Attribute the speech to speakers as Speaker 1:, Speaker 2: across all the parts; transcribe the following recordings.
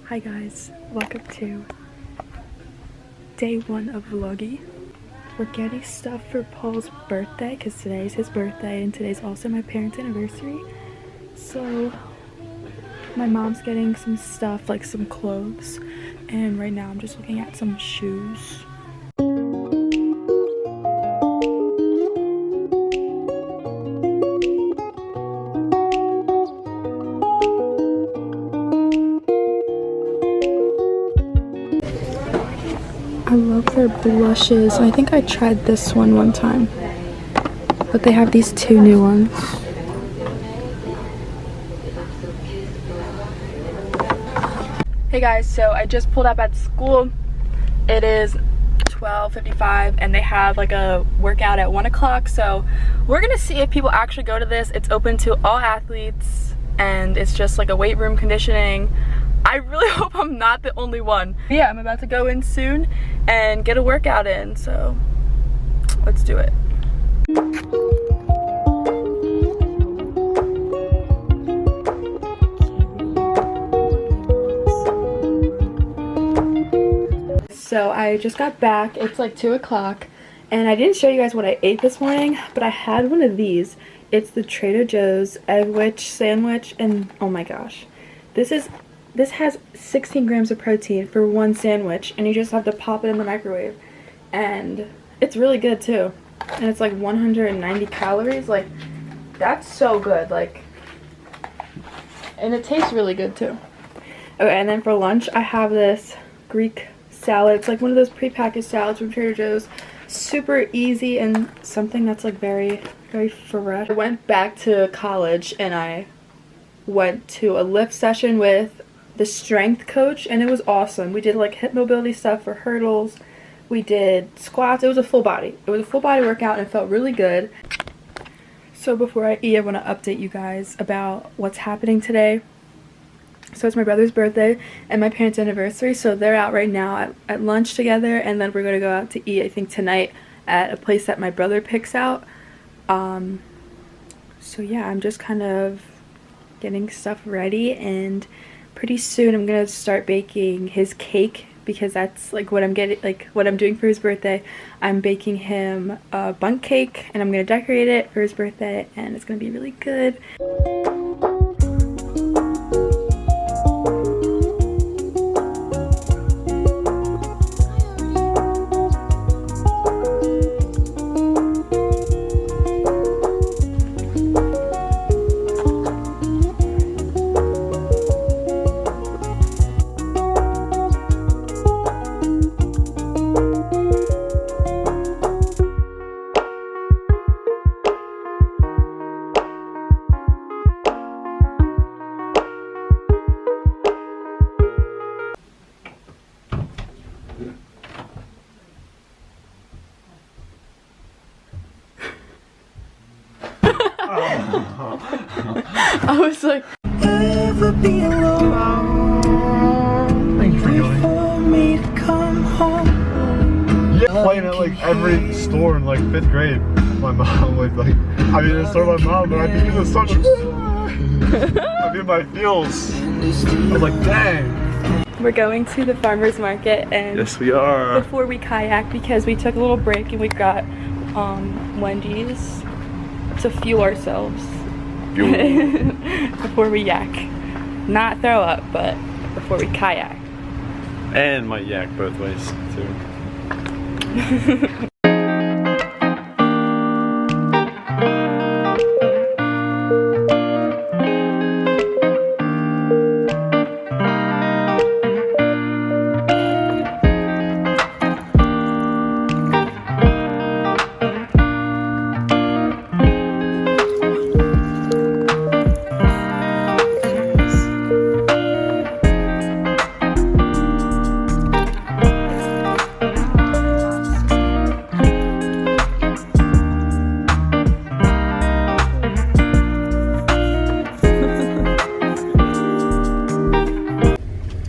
Speaker 1: Hi guys, welcome to day 1 of vlogging. We're getting stuff for Paul's birthday because today's his birthday and today's also my parents' anniversary. So my mom's getting some stuff like some clothes, and right now I'm just looking at some shoes. I love their blushes. I think I tried this one time, but they have these 2 new ones. Hey guys, so I just pulled up at school. It is 12:55 and they have like a workout at 1 o'clock, so we're gonna see if people actually go to this. It's open to all athletes and it's just like a weight room conditioning. I really hope I'm not the only one. Yeah, I'm about to go in soon and get a workout in, so let's do it. So I just got back. It's like 2 o'clock and I didn't show you guys what I ate this morning, but I had one of these. It's the Trader Joe's egg witch sandwich, and oh my gosh, this has 16 grams of protein for one sandwich, and you just have to pop it in the microwave, and it's really good too, and it's like 190 calories. Like, that's so good. Like, and it tastes really good too. Okay, and then for lunch I have this Greek salad. It's like one of those prepackaged salads from Trader Joe's. Super easy and something that's like very fresh. I went back to college and I went to a lift session with the strength coach, and it was awesome. We did like hip mobility stuff for hurdles. We did squats. It was a full body workout, and it felt really good. So before I eat, I want to update you guys about what's happening today. So it's my brother's birthday and my parents' anniversary, so they're out right now at lunch together, and then we're gonna go out to eat, I think tonight, at a place that my brother picks out. So yeah, I'm just kind of getting stuff ready, and pretty soon I'm gonna start baking his cake, because that's like what I'm doing for his birthday. I'm baking him a bundt cake and I'm gonna decorate it for his birthday, and it's gonna be really good. I was like, never be alone.
Speaker 2: Thank you for going.
Speaker 1: For me to come home.
Speaker 2: Yeah, playing at like every store in like 5th grade. My mom was like, I mean, it's sort of my mom, but I think it was such. I mean, my feels. I was like, dang.
Speaker 1: We're going to the farmer's market, and
Speaker 2: yes, we are.
Speaker 1: Before we kayak, because we took a little break and we got Wendy's to fuel ourselves. Before we yak. Not throw up, but before we kayak.
Speaker 2: And might yak both ways too.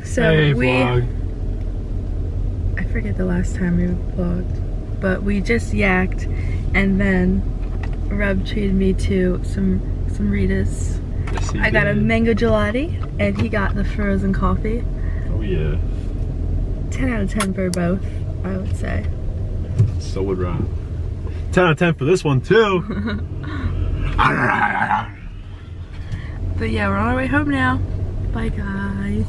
Speaker 1: So
Speaker 2: hey, vlog.
Speaker 1: I forget the last time we vlogged, but we just yacked, and then Rob treated me to some Ritas.
Speaker 2: Yes,
Speaker 1: I got a mango gelati, and he got the frozen coffee.
Speaker 2: Oh yeah.
Speaker 1: 10 out of 10 for both, I would say.
Speaker 2: So would Ron. 10 out of 10 for this one too.
Speaker 1: But yeah, we're on our way home now. Bye guys.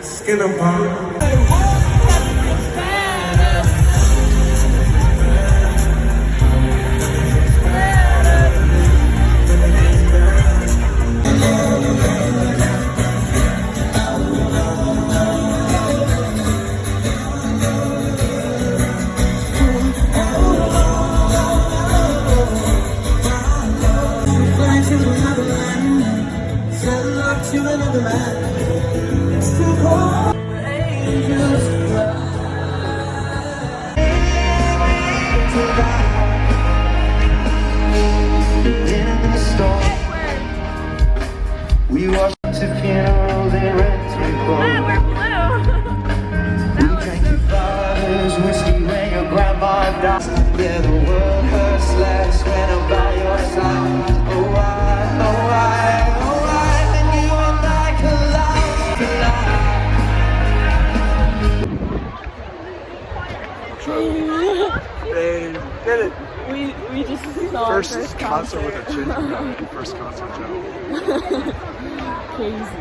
Speaker 3: Skin upon. We walked to funerals and red we drank your father's whiskey when your grandma died. Yeah, the world hurts less when I'm by your side. Oh why, oh why, oh why, and you and I collide.
Speaker 2: Babe, get it.
Speaker 1: We just saw
Speaker 2: First concert with a ginger. First concert joke.
Speaker 1: Crazy.